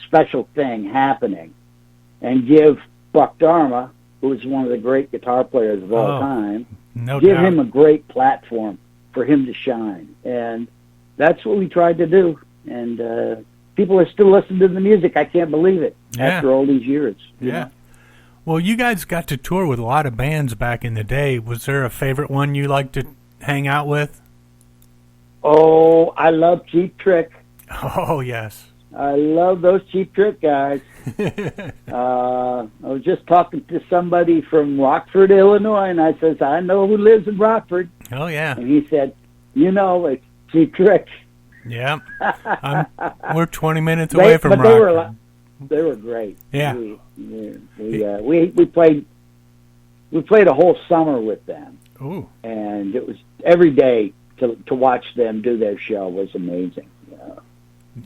special thing happening, and give Buck Dharma, who is one of the great guitar players of all time, give him a great platform for him to shine. And that's what we tried to do. And people are still listening to the music. I can't believe it after all these years. You know? Well, you guys got to tour with a lot of bands back in the day. Was there a favorite one you liked to hang out with? Oh, I love Cheap Trick. Oh, yes. I love those Cheap Trick guys. I was just talking to somebody from Rockford, Illinois, and I says, I know who lives in Rockford. Oh, yeah. And he said, it's Cheap Trick. Yeah. We're 20 minutes away from Rockford. They were great. Yeah. We played a whole summer with them. Ooh. And it was every day to watch them do their show was amazing.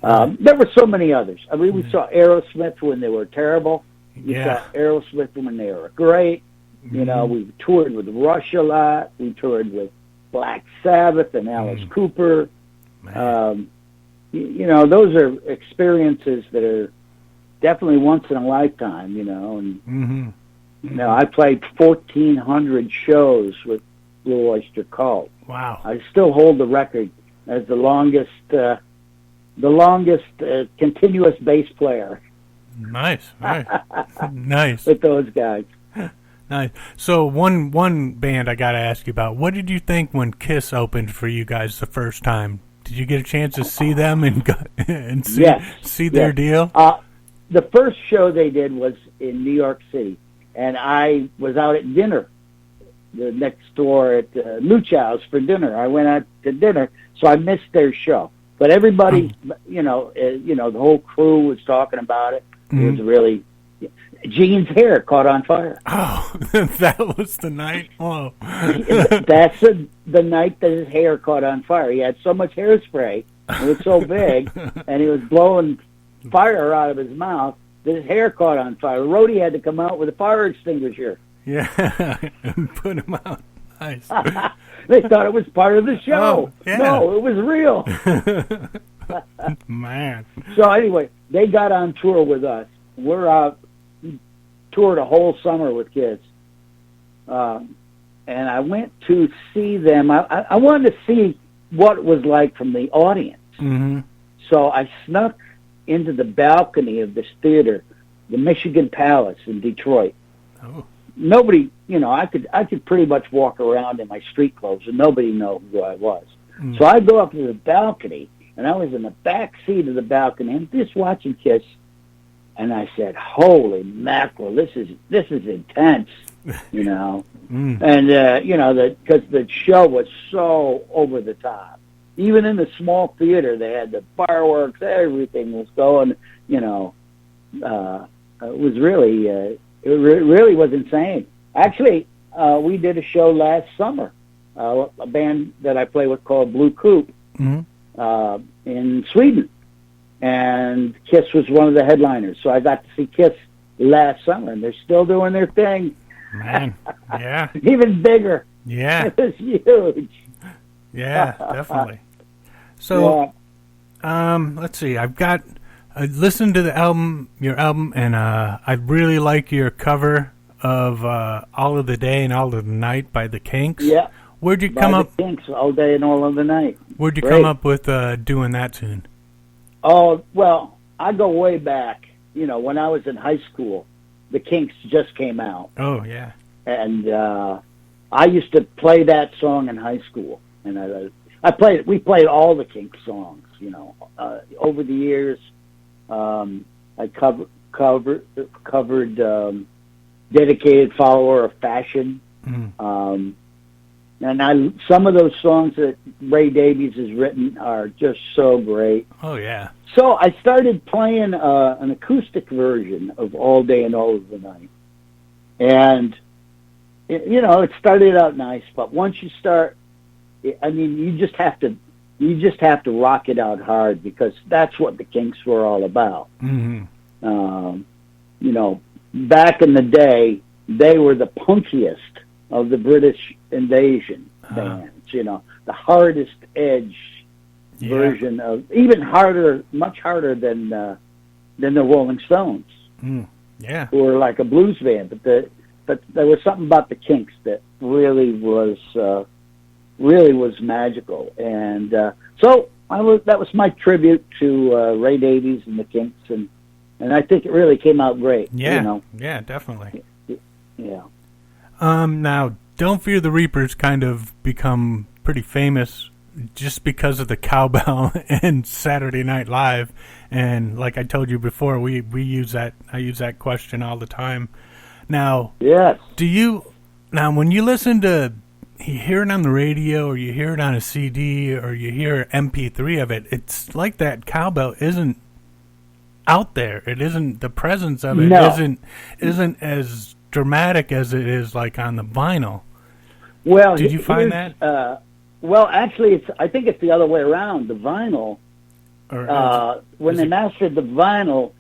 There were so many others. I mean, we saw Aerosmith when they were terrible. We saw Aerosmith when they were great. You know, we toured with Rush a lot. We toured with Black Sabbath and Alice Cooper. Those are experiences that are definitely once in a lifetime, And, I played 1,400 shows with Blue Oyster Cult. Wow. I still hold the record as the longest continuous bass player. Nice. Nice. With those guys. Nice. So one band I got to ask you about. What did you think when Kiss opened for you guys the first time? Did you get a chance to see them and see their deal? The first show they did was in New York City, and I was out at dinner, the next door at Luchow's for dinner. I went out to dinner, so I missed their show. But everybody, the whole crew was talking about it. It was really... Gene's hair caught on fire. Oh, that was the night? Oh. That's the night that his hair caught on fire. He had so much hairspray, it was so big, and he was blowing fire out of his mouth that his hair caught on fire. Rhodey had to come out with a fire extinguisher. Yeah, and put him out. Nice. They thought it was part of the show. Oh, yeah. No, it was real. Man. So anyway, they got on tour with us. We're out, toured a whole summer with Kids. And I went to see them. I wanted to see what it was like from the audience. Mm-hmm. So I snuck into the balcony of this theater, the Michigan Palace in Detroit. Oh. Nobody, I could pretty much walk around in my street clothes and nobody know who I was. Mm. So I go up to the balcony, and I was in the back seat of the balcony and just watching Kiss. And I said, "Holy mackerel! This is intense," And because the show was so over the top. Even in the small theater, they had the fireworks. Everything was going. It was really, it really was insane. Actually, we did a show last summer. A band that I play with called Blue Coupe in Sweden. And Kiss was one of the headliners. So I got to see Kiss last summer, and they're still doing their thing. Man, yeah. Even bigger. Yeah. It was huge. Yeah, definitely. So, let's see. I listened to your album, and I really like your cover of All of the Day and All of the Night by the Kinks. Yeah. Where'd you come up? The Kinks, All Day and All of the Night. Where'd you come up with doing that tune? Oh, well, I go way back. When I was in high school, the Kinks just came out. Oh, yeah. And I used to play that song in high school. And we played all the Kinks songs, over the years. I covered Dedicated Follower of Fashion. Mm. And some of those songs that Ray Davies has written are just so great. Oh, yeah. So I started playing an acoustic version of All Day and All of the Night. And, it started out nice, but once you start, you just have to rock it out hard because that's what the Kinks were all about. Mm-hmm. Back in the day, they were the punkiest of the British invasion bands, the hardest edge version of, even harder, much harder than than the Rolling Stones. Yeah, who were like a blues band. But there was something about the Kinks that really was magical. And so that was my tribute to Ray Davies and the Kinks, and I think it really came out great. Yeah, you know? Yeah, definitely. Yeah. Now, Don't Fear the Reaper's kind of become pretty famous just because of the cowbell and Saturday Night Live. And like I told you before, we use that. I use that question all the time. Now, yes. When you listen to, you hear it on the radio, or you hear it on a CD, or you hear MP3 of it, it's like that cowbell isn't out there. It isn't, the presence of it isn't as dramatic as it is like on the vinyl. Well, did you find that? Well, actually, I think it's the other way around. The vinyl, when they mastered the vinyl,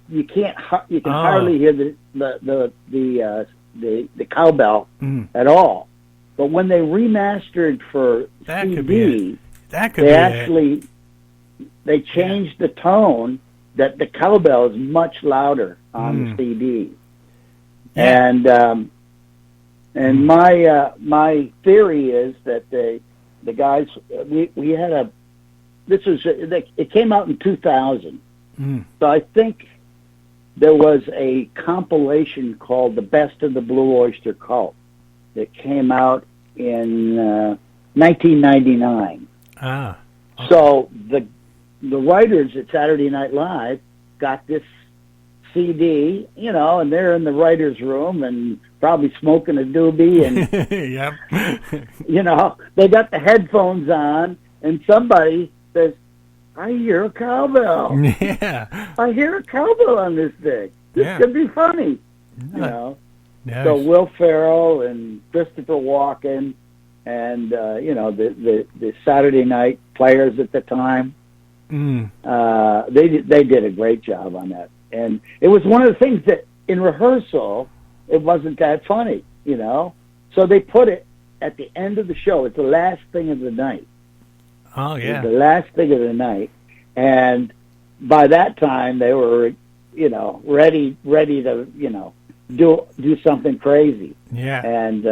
you can hardly hear the cowbell at all. But when they remastered for CD, they changed the tone that the cowbell is much louder on the CD. Yeah. And my theory is that the guys, we had it came out in 2000. So I think there was a compilation called The Best of the Blue Oyster Cult that came out in 1999. Okay. So the writers at Saturday Night Live got this CD, and they're in the writer's room and probably smoking a doobie, and they got the headphones on, and somebody says, "I hear a cowbell. Yeah, I hear a cowbell on this thing. This could be funny." Nice. So Will Ferrell and Christopher Walken and the Saturday Night players at the time, they did a great job on that. And it was one of the things that in rehearsal, it wasn't that funny, So they put it at the end of the show. It's the last thing of the night. Oh, yeah. It's the last thing of the night. And by that time, they were, ready to, do something crazy. Yeah. And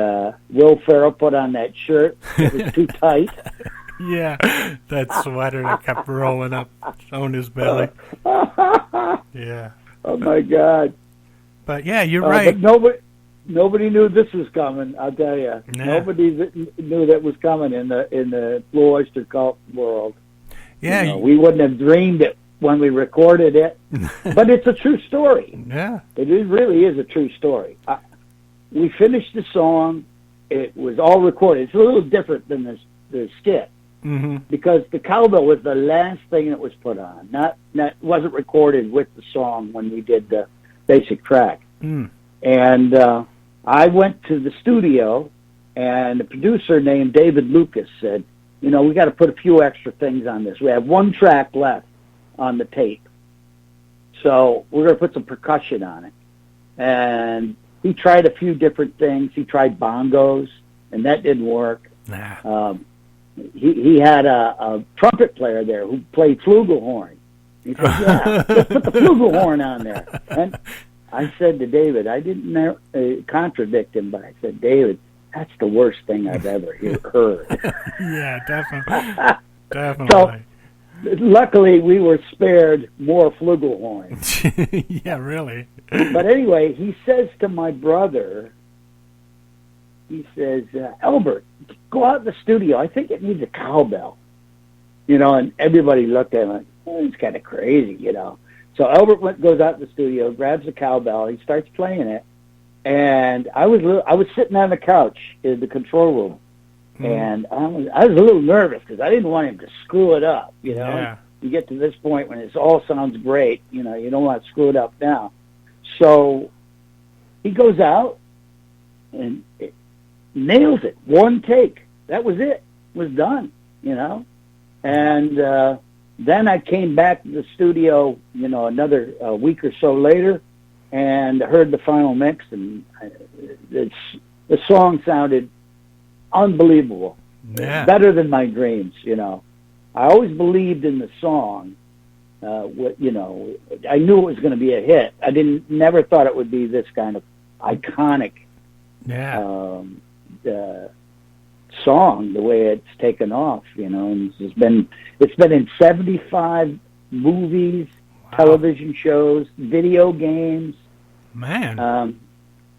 Will Ferrell put on that shirt. It was too tight. Yeah, that sweater that kept rolling up on his belly. Yeah. Oh my God. But yeah, you're right. But nobody knew this was coming. I'll tell you. Nah. Nobody knew that was coming in the Blue Oyster Cult world. Yeah. We wouldn't have dreamed it when we recorded it. But it's a true story. Yeah. It really is a true story. We finished the song. It was all recorded. It's a little different than the skit. Because the cowbell was the last thing that was put on. Not wasn't recorded with the song when we did the basic track. And I went to the studio, and the producer named David Lucas said, we got to put a few extra things on this. We have one track left on the tape, so we're going to put some percussion on it. And he tried a few different things. He tried bongos, and that didn't work. Nah. He had a trumpet player there who played flugelhorn. He said, "Yeah, let's put the flugelhorn on there." And I said to David, I didn't contradict him, but I said, "David, that's the worst thing I've ever heard." Yeah, definitely. So, luckily, we were spared more flugelhorn. Yeah, really. But anyway, he says to my brother, he says, "Albert, go out in the studio. I think it needs a cowbell." And everybody looked at him like, "Oh, he's kind of crazy, So Albert goes out in the studio, grabs the cowbell, he starts playing it, and I was sitting on the couch in the control room, and I was a little nervous because I didn't want him to screw it up. Yeah. You get to this point when it all sounds great, you don't want to screw it up now. So he goes out and nails it. One take. That was it. It was done, And then I came back to the studio, another week or so later, and heard the final mix, and the song sounded unbelievable. Yeah. Better than my dreams, I always believed in the song, I knew it was going to be a hit. I never thought it would be this kind of iconic song, the way it's taken off, and it's been in 75 movies, television shows, video games. Man.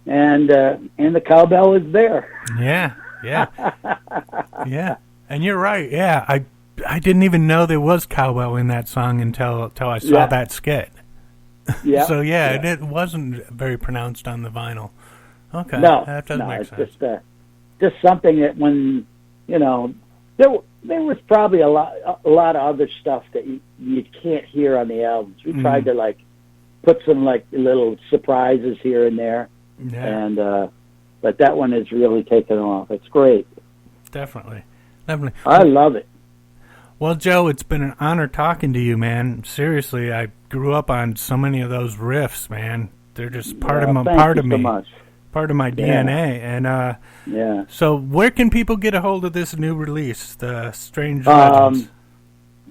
And the cowbell is there. Yeah. Yeah. And you're right. Yeah. I didn't even know there was cowbell in that song until I saw that skit. Yeah. So it wasn't very pronounced on the vinyl. Okay. No, that does make sense. It's just something that when there was probably a lot of other stuff that you can't hear on the albums. We tried to put some little surprises here and there, and but that one is really taken off. It's great. Definitely. I love it. Well, Joe, it's been an honor talking to you, man. Seriously, I grew up on so many of those riffs, man. They're just part of me, part of my DNA. And so, where can people get a hold of this new release, The Strange Legends?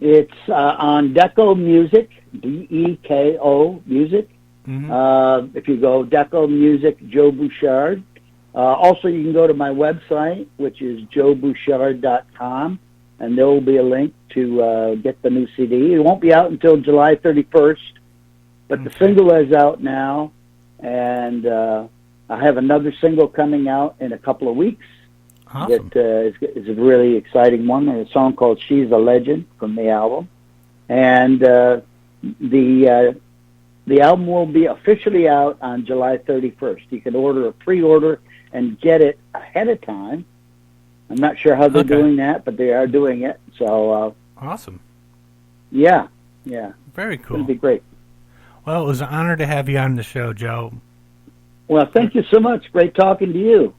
It's on Deco Music, DEKO Music. Mm-hmm. If you go Deco Music, Joe Bouchard. Also, you can go to my website, which is Joe-Bouchard.com. And there will be a link to get the new CD. It won't be out until July 31st, but the single is out now, and I have another single coming out in a couple of weeks. Awesome. That is a really exciting one, a song called She's a Legend from the album. And the album will be officially out on July 31st. You can order a pre-order and get it ahead of time. I'm not sure how they're doing that, but they are doing it. So awesome. Yeah. Very cool. It'll be great. Well, it was an honor to have you on the show, Joe. Well, thank you so much. Great talking to you.